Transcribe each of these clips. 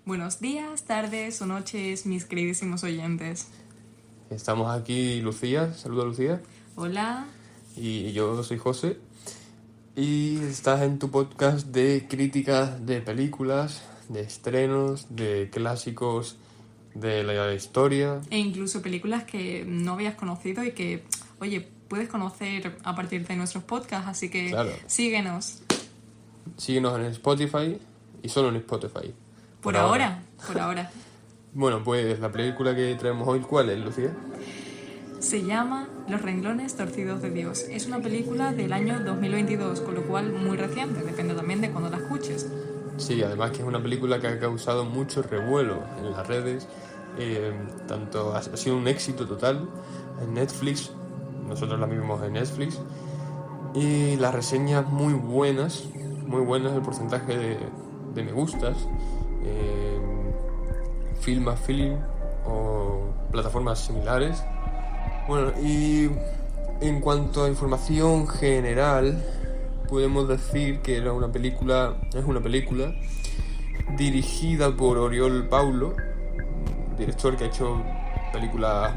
Buenos días, tardes o noches, mis queridísimos oyentes. Estamos aquí, Lucía. Saluda, Lucía. Hola. Y yo soy José. Y estás en tu podcast de críticas de películas, de estrenos, de clásicos de la historia. E incluso películas que no habías conocido y que, oye, puedes conocer a partir de nuestros podcasts, así que Claro. síguenos. Síguenos en Spotify y solo en Spotify. Por ahora. Bueno, pues la película que traemos hoy, ¿cuál es, Lucía? Se llama Los renglones torcidos de Dios. Es una película del año 2022, con lo cual muy reciente, depende también de cuando la escuches. Sí, además que es una película que ha causado mucho revuelo en las redes. Ha sido un éxito total en Netflix. Nosotros la vimos en Netflix. Y las reseñas muy buenas, el porcentaje de me gustas. Film o plataformas similares. Bueno, y en cuanto a información general, podemos decir que es una película dirigida por Oriol Paulo, director que ha hecho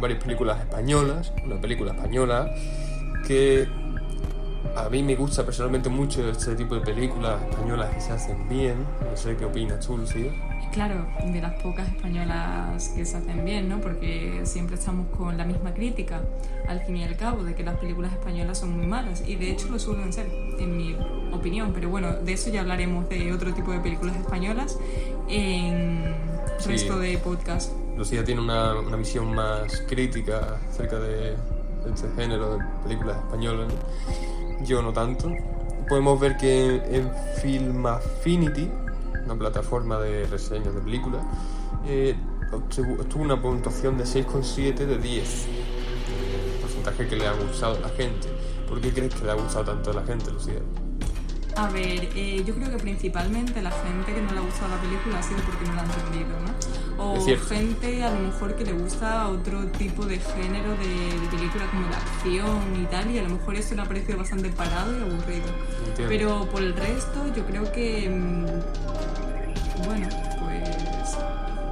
varias películas españolas, una película española que a mí me gusta personalmente mucho este tipo de películas españolas que se hacen bien. No sé qué opinas tú, Lucía. Claro, de las pocas españolas que se hacen bien, ¿no? Porque siempre estamos con la misma crítica, al fin y al cabo, de que las películas españolas son muy malas. Y de hecho lo suelen ser, en mi opinión. Pero bueno, de eso ya hablaremos de otro tipo de películas españolas en resto de podcast. Lucía tiene una visión más crítica acerca de este género de películas españolas, ¿no? Yo no tanto. Podemos ver que en Film Affinity, una plataforma de reseñas de películas, obtuvo una puntuación de 6,7 de 10. El porcentaje que le ha gustado a la gente. ¿Por qué crees que le ha gustado tanto a la gente, Lucía? A ver, yo creo que principalmente la gente que no le ha gustado la película ha sido porque no la ha entendido, ¿no? O gente a lo mejor que le gusta otro tipo de género de película como la acción y tal, y a lo mejor eso le ha parecido bastante parado y aburrido. Entiendo. Pero por el resto yo creo que, bueno, pues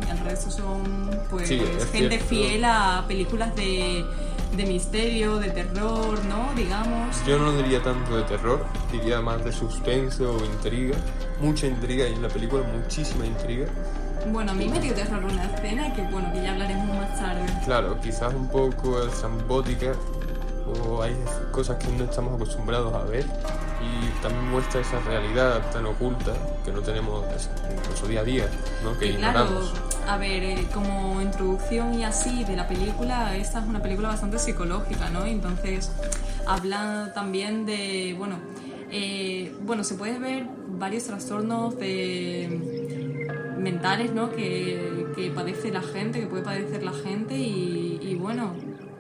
el resto son pues Sí, gente cierto. fiel a películas de misterio, de terror, ¿no? Digamos. Yo no diría tanto de terror, diría más de suspenso o intriga. Mucha intriga en la película, muchísima intriga. Bueno, a mí me dio terror una escena que, bueno, que ya hablaremos más tarde. Claro, quizás un poco estrambótica, o hay cosas que no estamos acostumbrados a ver, y también muestra esa realidad tan oculta que no tenemos en nuestro día a día, ¿no? Que Claro, ignoramos. a ver, como introducción y así de la película, esta es una película bastante psicológica, ¿no? Entonces habla también de, bueno, se puede ver varios trastornos mentales, ¿no? Que padece la gente, que puede padecer la gente y bueno,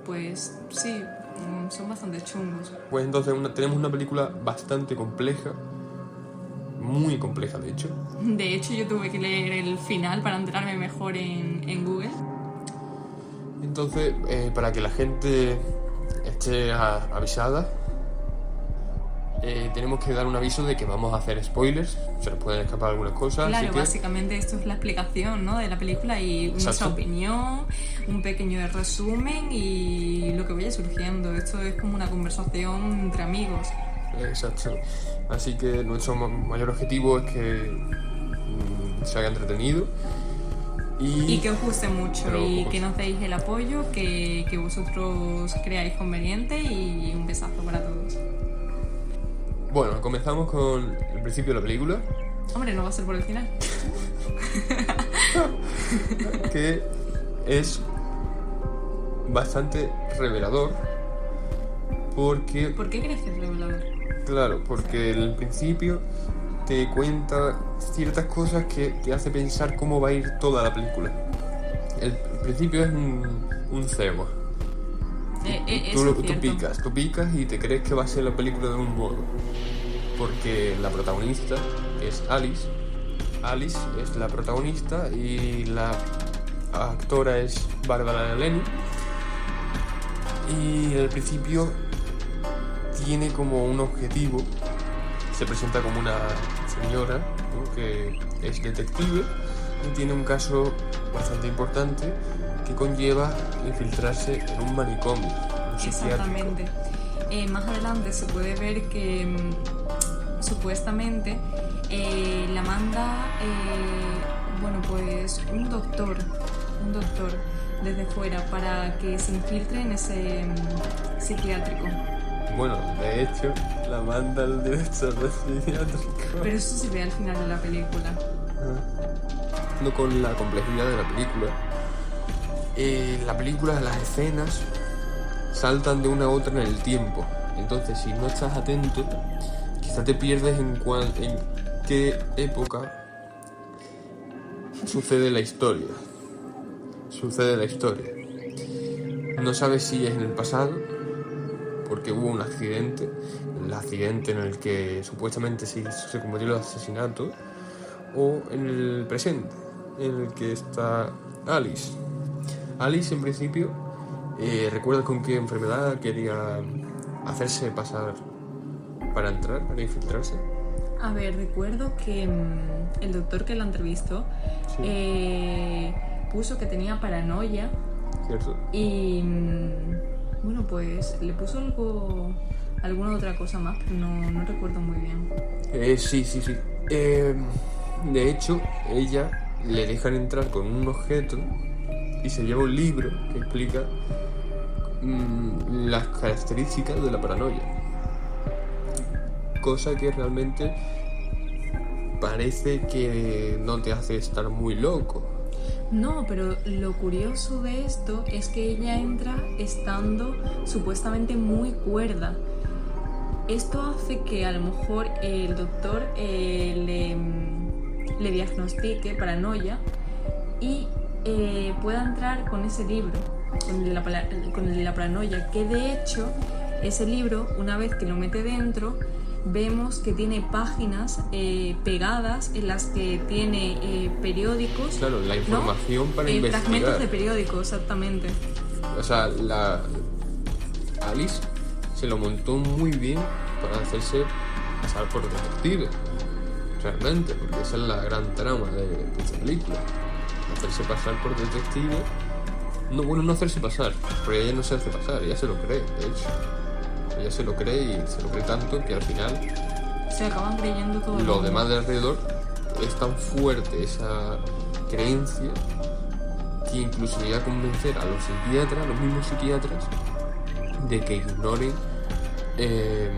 pues sí, son bastante chungos. Pues entonces tenemos una película bastante compleja, muy compleja de hecho. De hecho, yo tuve que leer el final para enterarme mejor en Google. Entonces, para que la gente esté avisada, tenemos que dar un aviso de que vamos a hacer spoilers, se nos pueden escapar algunas cosas. Claro, así que básicamente esto es la explicación, ¿no? De la película y nuestra Exacto. opinión, un pequeño resumen y lo que vaya surgiendo. Esto es como una conversación entre amigos. Exacto. Así que nuestro mayor objetivo es que se haga entretenido Y que os guste mucho Pero y pues, que nos deis el apoyo que vosotros creáis conveniente y un besazo para todos. Bueno, comenzamos con el principio de la película, Hombre, no va a ser por el final. que es bastante revelador porque, ¿Por qué crees que es revelador? claro, porque el principio te cuenta ciertas cosas que te hace pensar cómo va a ir toda la película. El principio es un cebo. Eso es cierto. Tú picas y te crees que va a ser la película de un modo. Porque la protagonista es Alice. Alice es la protagonista y la actora es Bárbara Eleni. Y al principio tiene como un objetivo, se presenta como una señora, ¿no?, que es detective tiene un caso bastante importante que conlleva infiltrarse en un manicomio, un psiquiátrico. Exactamente. Más adelante se puede ver que supuestamente la manda, bueno, pues un doctor desde fuera para que se infiltre en ese psiquiátrico. Bueno, de hecho, la manda el director del psiquiátrico. Pero eso se ve al final de la película. No con la complejidad de la película. La película, las escenas saltan de una a otra en el tiempo. Entonces, si no estás atento, quizá te pierdes en qué época sucede la historia. No sabes si es en el pasado, porque hubo un accidente, el accidente en el que supuestamente se cometió el asesinato, o en el presente, en el que está Alice. Alice, en principio, ¿recuerdas con qué enfermedad quería hacerse pasar para entrar, para infiltrarse? A ver, recuerdo que el doctor que la entrevistó puso que tenía paranoia. ¿Cierto? Y bueno, pues le puso alguna otra cosa más, pero no recuerdo muy bien. Sí. De hecho, ella le dejan entrar con un objeto y se lleva un libro que explica las características de la paranoia. Cosa que realmente parece que no te hace estar muy loco. No, pero lo curioso de esto es que ella entra estando supuestamente muy cuerda. Esto hace que a lo mejor el doctor le diagnostique paranoia y pueda entrar con ese libro, con la paranoia, que de hecho ese libro, una vez que lo mete dentro, vemos que tiene páginas pegadas en las que tiene periódicos. Claro, la información, ¿no? Para investigar. Fragmentos de periódicos, exactamente. O sea, la Alice se lo montó muy bien para hacerse pasar por detective. Realmente, porque esa es la gran trama de esta película. Hacerse pasar por detective. No hacerse pasar, porque ella no se hace pasar, ella se lo cree, de hecho. Ella se lo cree y se lo cree tanto que al final se acaban creyendo todo. Los demás de alrededor es tan fuerte esa creencia que incluso llega a convencer a los mismos psiquiatras, de que ignoren el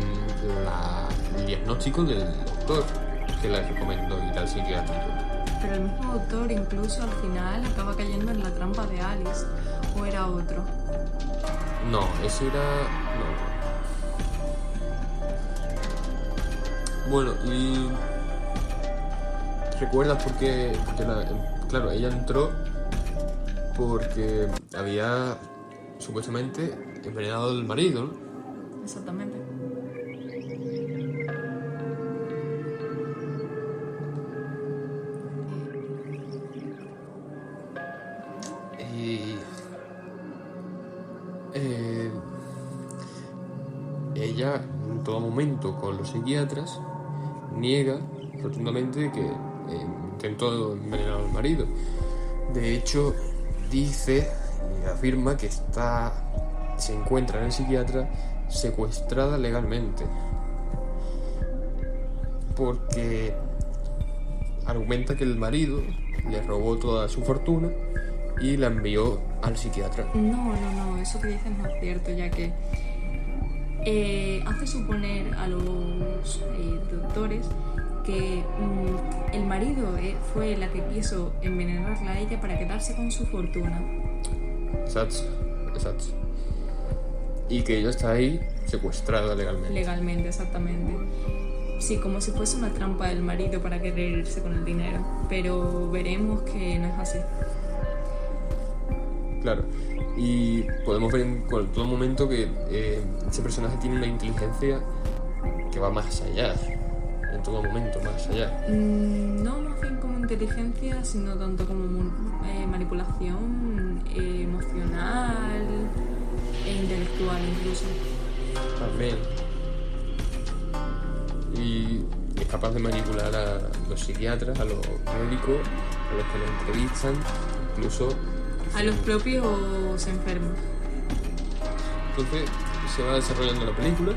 diagnóstico del doctor que les recomendó ir al psiquiátrico. Pero el mismo doctor incluso al final acaba cayendo en la trampa de Alice, ¿o era otro? No, ese era... no. Bueno, y ¿recuerdas por qué? Claro, ella entró porque había supuestamente envenenado al marido, ¿no? Exactamente. Y ella en todo momento con los psiquiatras niega rotundamente que intentó envenenar al marido. De hecho, dice y afirma que se encuentra en el psiquiatra secuestrada legalmente, porque argumenta que el marido le robó toda su fortuna y la envió al psiquiatra. No, eso que dices no es cierto, ya que hace suponer a los doctores que el marido fue la que quiso envenenarla a ella para quedarse con su fortuna. Exacto. Y que ella está ahí secuestrada legalmente. Legalmente, exactamente. Sí, como si fuese una trampa del marido para querer irse con el dinero. Pero veremos que no es así. Claro. Y podemos ver en todo momento que ese personaje tiene una inteligencia que va más allá. En todo momento, más allá. No más bien como inteligencia, sino tanto como manipulación emocional e intelectual incluso. También. Y es capaz de manipular a los psiquiatras, a los médicos, a los que lo entrevistan, incluso A los propios enfermos. Entonces se va desarrollando la película,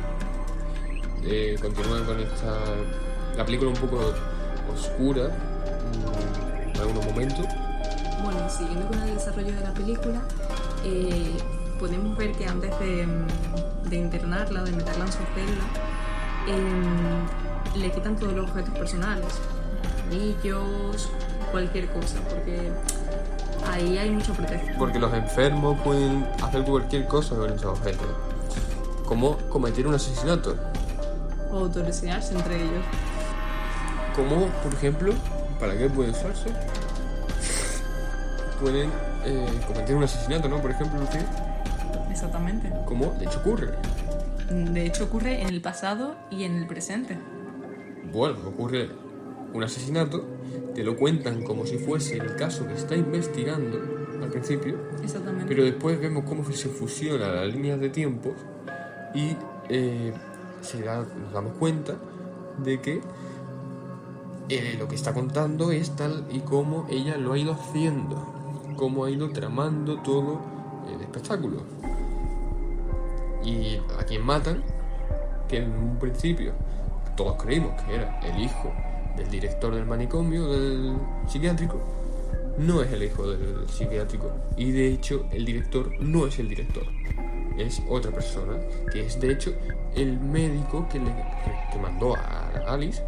continúa con la película un poco oscura en algunos momentos. Bueno, siguiendo con el desarrollo de la película, podemos ver que antes de internarla, de meterla en su celda, le quitan todos los objetos personales, anillos, cualquier cosa, porque ahí hay mucha protección. Porque los enfermos pueden hacer cualquier cosa con esos objetos, como cometer un asesinato, O autolesionarse entre ellos. como por ejemplo, ¿para qué pueden usarse? Pueden cometer un asesinato, ¿no? Por ejemplo, Lucía, Exactamente. como de hecho ocurre. De hecho, ocurre en el pasado y en el presente. Bueno, ocurre un asesinato, te lo cuentan como si fuese el caso que está investigando al principio, Exactamente. pero después vemos cómo se fusionan las líneas de tiempo y nos damos cuenta de que lo que está contando es tal y como ella lo ha ido haciendo, cómo ha ido tramando todo el espectáculo. Y a quien matan, que en un principio todos creímos que era el hijo del director del manicomio, del psiquiátrico, no es el hijo del psiquiátrico. Y de hecho el director no es el director, es otra persona, que es de hecho el médico que mandó a Alice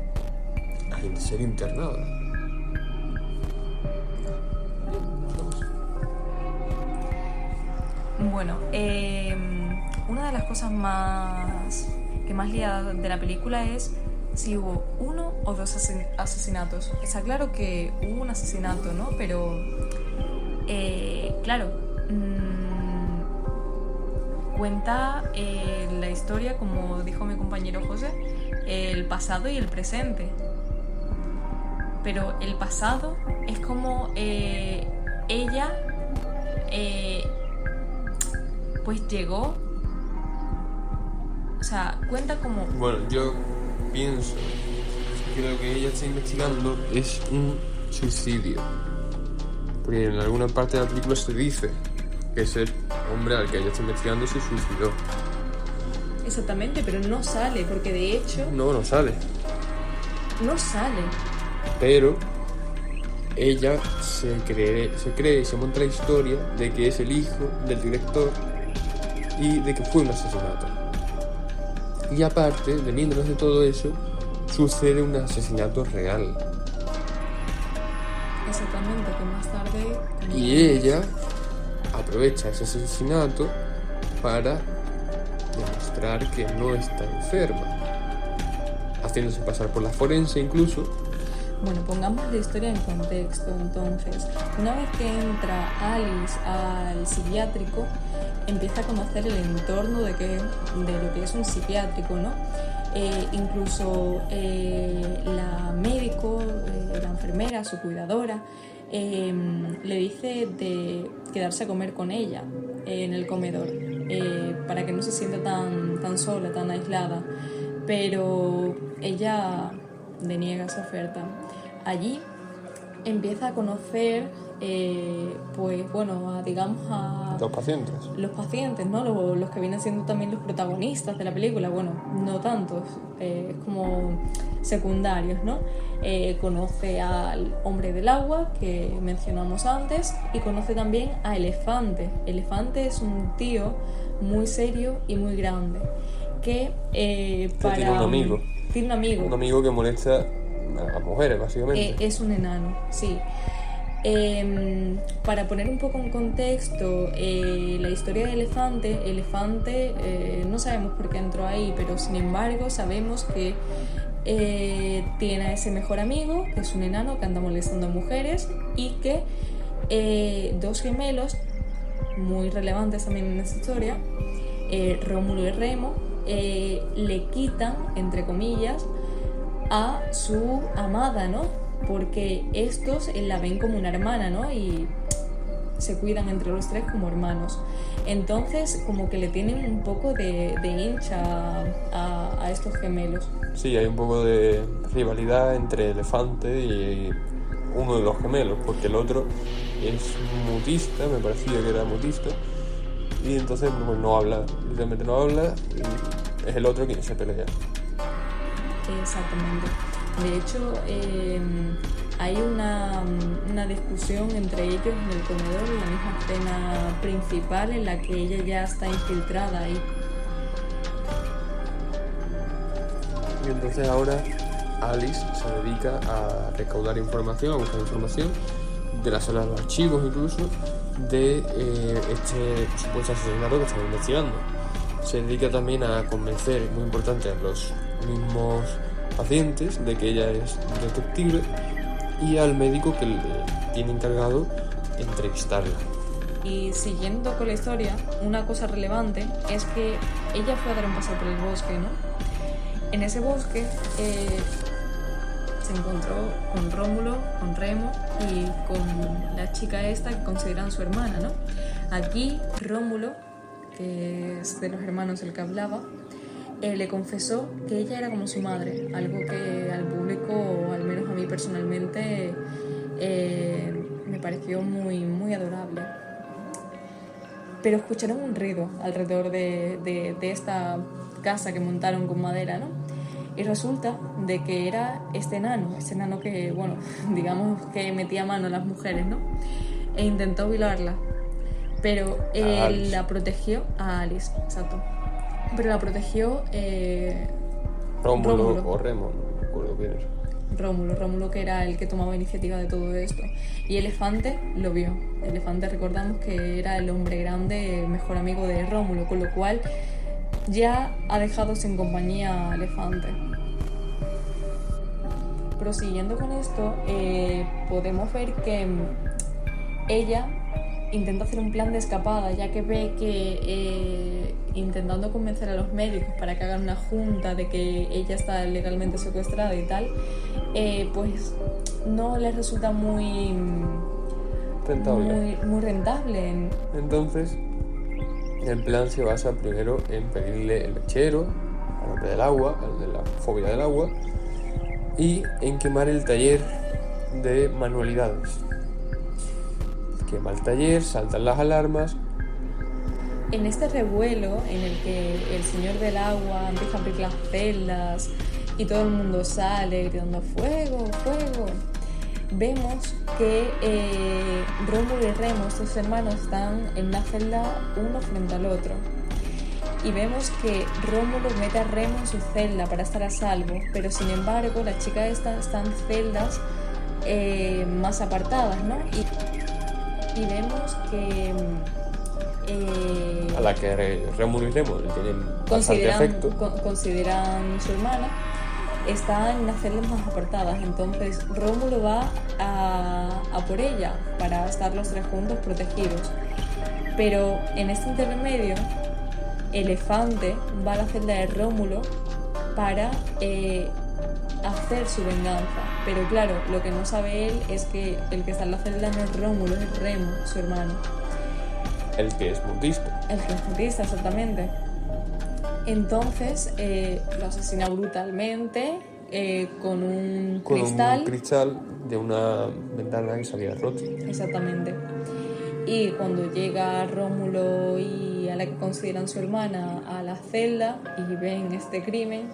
a ser internada. Bueno, una de las cosas que más lía de la película es si hubo uno o dos asesinatos. Está claro que hubo un asesinato, ¿no? Pero, claro, cuenta la historia, como dijo mi compañero José, el pasado y el presente. Pero el pasado es como ella pues llegó, o sea, cuenta como... Bueno, yo pienso que lo que ella está investigando es un suicidio, porque en alguna parte de la película se dice que ese hombre al que ella está investigando se suicidó. Exactamente, pero no sale, porque de hecho... No sale. No sale. Pero ella se cree y se monta la historia de que es el hijo del director y de que fue un asesinato. Y aparte, veniéndonos de todo eso, sucede un asesinato real. Exactamente, que más tarde... Y ella aprovecha ese asesinato para demostrar que no está enferma, haciéndose pasar por la forense incluso. Bueno, pongamos la historia en contexto. Entonces, una vez que entra Alice al psiquiátrico, empieza a conocer el entorno de lo que es un psiquiátrico, ¿no? Incluso la médico, la enfermera, su cuidadora, le dice de quedarse a comer con ella en el comedor, para que no se sienta tan sola, tan aislada. Pero ella deniega esa oferta. Allí empieza a conocer, digamos a los pacientes, ¿no? Los que vienen siendo también los protagonistas de la película. Bueno, no tantos, como secundarios, ¿no? Conoce al hombre del agua que mencionamos antes y conoce también a Elefante. Elefante es un tío muy serio y muy grande que Tiene un amigo. Tiene un amigo. Un amigo que molesta a las mujeres, básicamente. Es un enano, sí. Para poner un poco en contexto la historia de Elefante, no sabemos por qué entró ahí, pero sin embargo sabemos que tiene a ese mejor amigo, que es un enano que anda molestando a mujeres, y que dos gemelos muy relevantes también en esta historia, Rómulo y Remo, le quitan, entre comillas, a su amada, ¿no? Porque estos la ven como una hermana, ¿no? Y se cuidan entre los tres como hermanos. Entonces, como que le tienen un poco de hincha a estos gemelos. Sí, hay un poco de rivalidad entre Elefante y uno de los gemelos, porque el otro es mutista, me parecía que era mutista, y entonces pues, no habla, literalmente no habla, y es el otro quien se pelea. Exactamente. De hecho, hay una discusión entre ellos en el comedor, en la misma escena principal en la que ella ya está infiltrada ahí. Y entonces ahora Alice se dedica a recaudar información, a buscar información de la sala de los archivos incluso, de este supuesto asesinato que están investigando. Se dedica también a convencer, muy importante, a los mismos pacientes de que ella es detective y al médico que le tiene encargado entrevistarla. Y siguiendo con la historia, una cosa relevante es que ella fue a dar un paseo por el bosque, ¿no? En ese bosque se encontró con Rómulo, con Remo y con la chica esta que consideran su hermana, ¿no? Aquí Rómulo, que es de los hermanos el que hablaba, le confesó que ella era como su madre, algo que al público, o al menos a mí personalmente, me pareció muy, muy adorable. Pero escucharon un ruido alrededor de esta casa que montaron con madera, ¿no? Y resulta de que era este enano que, bueno, digamos que metía mano a las mujeres, ¿no? E intentó violarla, pero él la protegió, a Alice, exacto. Pero la protegió Rómulo o Remo, no recuerdo quién era. Rómulo, que era el que tomaba iniciativa de todo esto. Y Elefante lo vio. Elefante, recordamos que era el hombre grande, mejor amigo de Rómulo, con lo cual ya ha dejado sin compañía a Elefante. Prosiguiendo con esto, podemos ver que ella intenta hacer un plan de escapada, ya que ve que intentando convencer a los médicos para que hagan una junta de que ella está legalmente secuestrada y tal, pues no les resulta muy rentable. Entonces, el plan se basa primero en pedirle el mechero, al hombre del agua, al de la fobia del agua, y en quemar el taller de manualidades. Quema el taller, saltan las alarmas. En este revuelo en el que el señor del agua empieza a abrir las celdas y todo el mundo sale gritando ¡fuego, fuego!, vemos que Rómulo y Remo, estos hermanos, están en una celda uno frente al otro. Y vemos que Rómulo mete a Remo en su celda para estar a salvo, pero sin embargo la chica esta está en celdas más apartadas, ¿no? Y vemos que a la que Rómulo y Remo le tienen bastante afecto. Consideran su hermana, está en las celdas más apartadas. Entonces Rómulo va a por ella para estar los tres juntos protegidos. Pero en este intermedio, Elefante va a la celda de Rómulo para hacer su venganza. Pero claro, lo que no sabe él es que el que está en la celda no es Rómulo, es Remo, su hermano. El que es mutista. El que es mutista, exactamente. Entonces lo asesina brutalmente con un cristal. Un cristal de una ventana que se había roto. Exactamente. Y cuando llega Rómulo y a la que consideran su hermana a la celda y ven este crimen,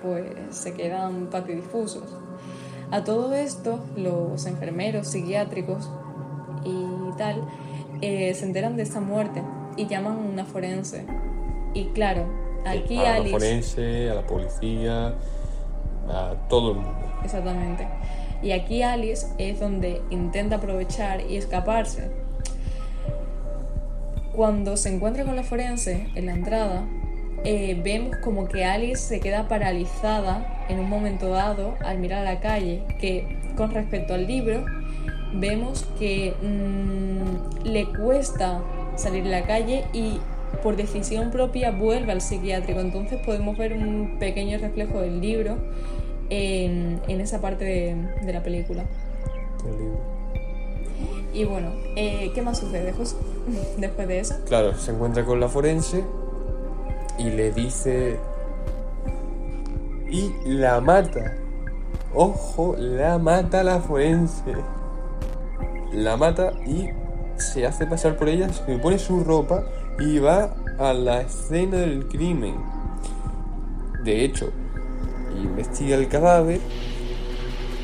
pues se quedan patidifusos. A todo esto, los enfermeros psiquiátricos y tal se enteran de esta muerte y llaman a una forense. Y claro, aquí a Alice... la forense, a la policía, a todo el mundo. Exactamente. Y aquí Alice es donde intenta aprovechar y escaparse. Cuando se encuentra con la forense en la entrada, vemos como que Alice se queda paralizada en un momento dado al mirar a la calle, que con respecto al libro vemos que le cuesta salir a la calle y por decisión propia vuelve al psiquiátrico. Entonces podemos ver un pequeño reflejo del libro en esa parte de la película. El libro. Y bueno, ¿qué más sucede, José, después de eso? Claro, se encuentra con la forense y le dice... Y la mata. ojo, la mata la forense. La mata y se hace pasar por ella, se pone su ropa y va a la escena del crimen. De hecho, investiga el cadáver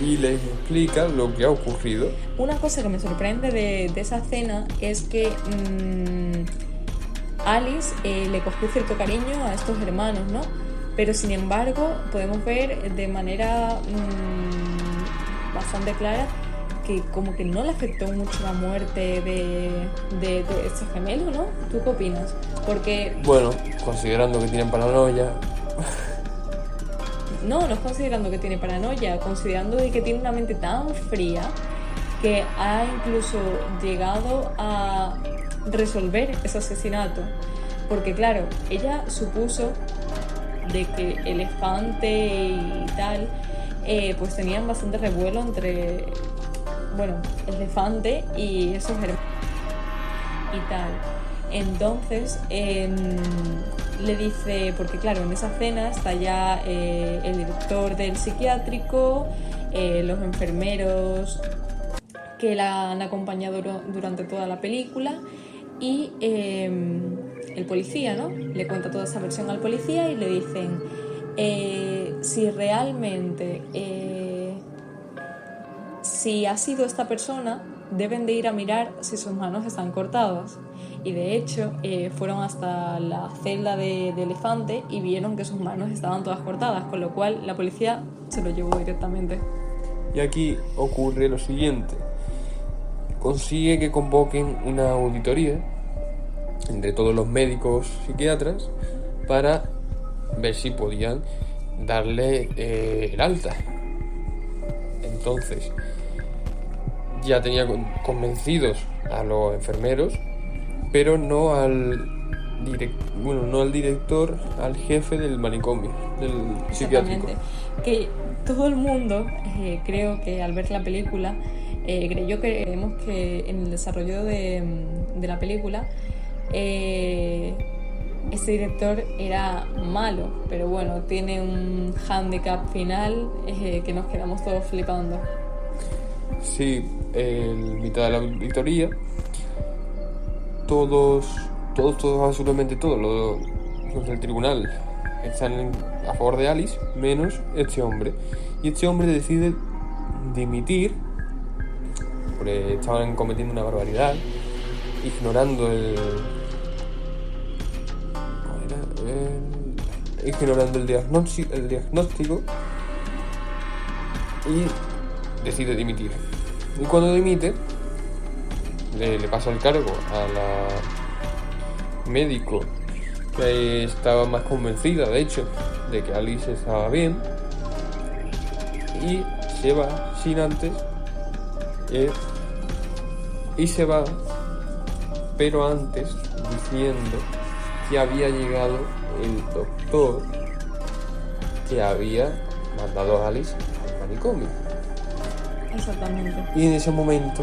y les explica lo que ha ocurrido. Una cosa que me sorprende de esa escena es que Alice le cogió cierto cariño a estos hermanos, ¿no? Pero sin embargo podemos ver de manera bastante clara que como que no le afectó mucho la muerte de estos gemelos, ¿no? ¿Tú qué opinas? Porque... Bueno, considerando que tienen paranoia... No es considerando que tiene paranoia, considerando de que tiene una mente tan fría que ha incluso llegado a resolver ese asesinato. Porque claro, ella supuso de que Elefante y tal pues tenían bastante revuelo entre, bueno, Elefante y esos hermanos y tal. Entonces le dice, porque claro, en esa escena está ya el director del psiquiátrico, los enfermeros que la han acompañado durante toda la película y el policía, ¿no? Le cuenta toda esa versión al policía y le dicen si realmente si ha sido esta persona, deben de ir a mirar si sus manos están cortadas. Y de hecho fueron hasta la celda de Elefante y vieron que sus manos estaban todas cortadas, con lo cual la policía se lo llevó directamente. Y aquí ocurre lo siguiente. Consigue que convoquen una auditoría entre todos los médicos psiquiatras para ver si podían darle el alta. Entonces ya tenía convencidos a los enfermeros, pero no al director, al jefe del manicomio, del psiquiátrico. Que todo el mundo, creo que al ver la película, creemos que en el desarrollo de la película este director era malo, pero bueno, tiene un handicap final que nos quedamos todos flipando. Sí, en mitad de la auditoría todos, absolutamente todos los del tribunal están a favor de Alice, menos este hombre. Y este hombre decide dimitir porque estaban cometiendo una barbaridad, ignorando el diagnóstico, y decide dimitir. Y cuando dimite, le pasa el cargo a la médico que estaba más convencida, de hecho, de que Alice estaba bien, y se va sin antes, y se va, pero antes diciendo que había llegado el doctor que había mandado a Alice al manicomio. Exactamente. Y en ese momento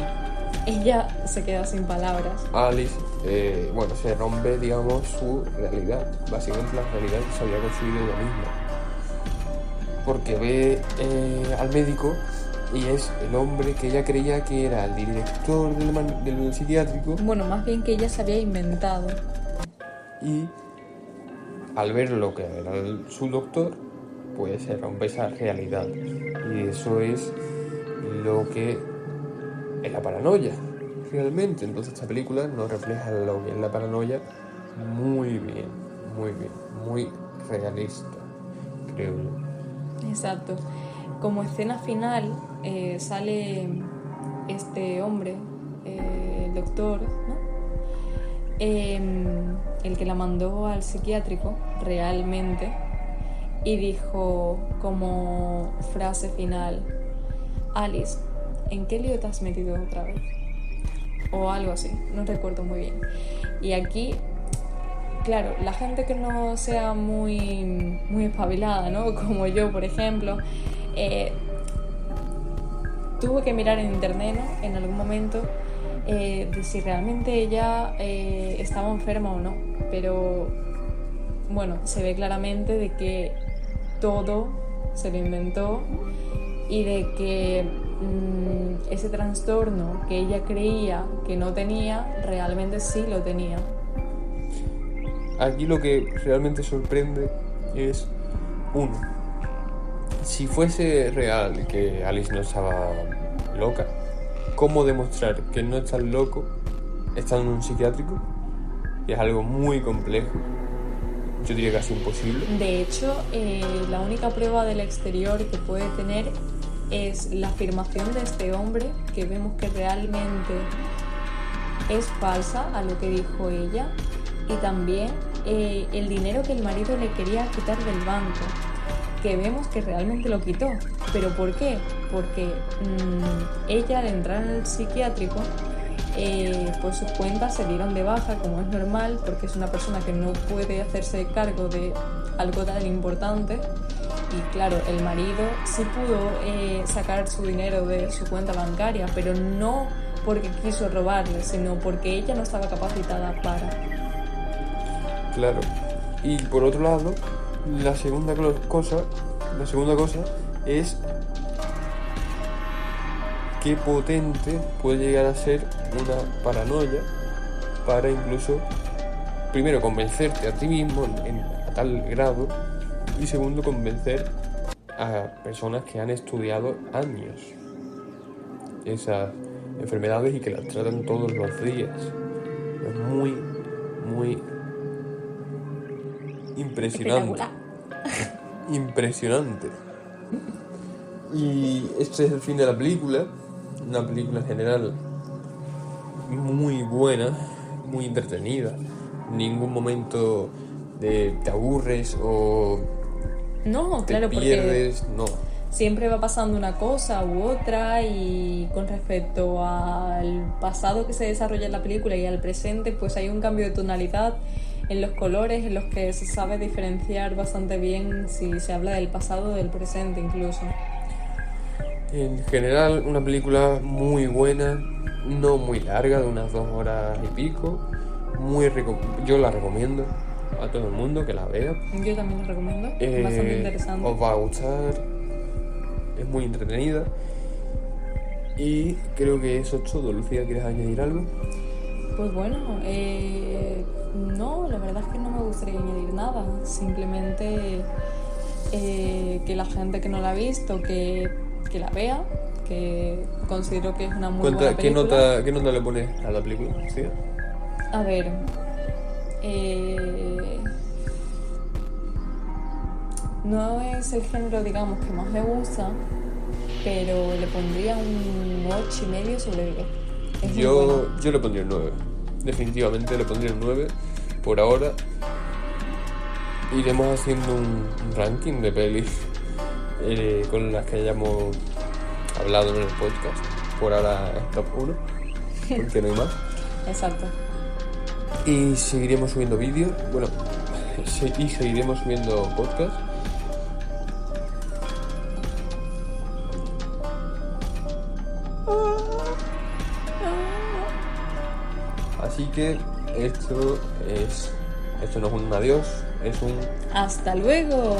ella se queda sin palabras. Alice, se rompe, digamos, su realidad, básicamente la realidad que se había construido ella misma, porque ve al médico y es el hombre que ella creía que era el director del psiquiátrico. Bueno, más bien que ella se había inventado. Y al ver lo que era su doctor, pues se rompe esa realidad. Y eso es lo que es la paranoia, realmente. Entonces esta película nos refleja lo que es la paranoia muy bien, muy realista, creo yo. Exacto. Como escena final sale este hombre, el doctor, ¿no? El que la mandó al psiquiátrico realmente, y dijo como frase final: Alice, ¿en qué lío te has metido otra vez? O algo así, no recuerdo muy bien. Y aquí, claro, la gente que no sea muy espabilada, ¿no? Como yo, por ejemplo, tuve que mirar en internet, ¿no? En algún momento de si realmente ella estaba enferma o no. Pero bueno, se ve claramente de que todo se lo inventó y de que ese trastorno que ella creía que no tenía, realmente sí lo tenía. Aquí lo que realmente sorprende es, uno, si fuese real que Alice no estaba loca, ¿cómo demostrar que no estás loco estando en un psiquiátrico? Y es algo muy complejo, yo diría casi imposible. De hecho, la única prueba del exterior que puede tener es la afirmación de este hombre, que vemos que realmente es falsa a lo que dijo ella, y también el dinero que el marido le quería quitar del banco, que vemos que realmente lo quitó. ¿Pero por qué? Porque ella, al entrar en el psiquiátrico, pues sus cuentas se dieron de baja, como es normal, porque es una persona que no puede hacerse cargo de algo tan importante. Y claro, el marido sí pudo sacar su dinero de su cuenta bancaria, pero no porque quiso robarle, sino porque ella no estaba capacitada para. Claro. Y por otro lado, la segunda cosa es qué potente puede llegar a ser una paranoia para incluso, primero, convencerte a ti mismo a tal grado, y segundo, convencer a personas que han estudiado años esas enfermedades y que las tratan todos los días. Es muy, muy impresionante. Impresionante. Y este es el fin de la película. Una película en general muy buena, muy entretenida. En ningún momento te aburres o No, te claro, pierdes, porque no. siempre va pasando una cosa u otra, y con respecto al pasado que se desarrolla en la película y al presente, pues hay un cambio de tonalidad en los colores, en los que se sabe diferenciar bastante bien si se habla del pasado o del presente incluso. En general, una película muy buena, no muy larga, de unas 2 horas y pico. Yo la recomiendo a todo el mundo que la vea. Yo también lo recomiendo, bastante interesante. Os va a gustar, es muy entretenida. Y creo que eso es todo. Lucía, ¿quieres añadir algo? Pues bueno, no, la verdad es que no me gustaría añadir nada. Simplemente que la gente que no la ha visto, que la vea, que considero que es una muy buena película. ¿Qué nota le pones a la película? ¿Sí? A ver, no es el género, digamos, que más me gusta, pero le pondría un 8,5 sobre 10. Yo le pondría un 9. Definitivamente le pondría un 9. Por ahora iremos haciendo un ranking de pelis con las que hayamos hablado en el podcast. Por ahora es top 1, porque no hay más. Exacto. Y seguiremos subiendo vídeos. Bueno, y seguiremos subiendo podcast. Así que esto no es un adiós, es un ¡Hasta luego!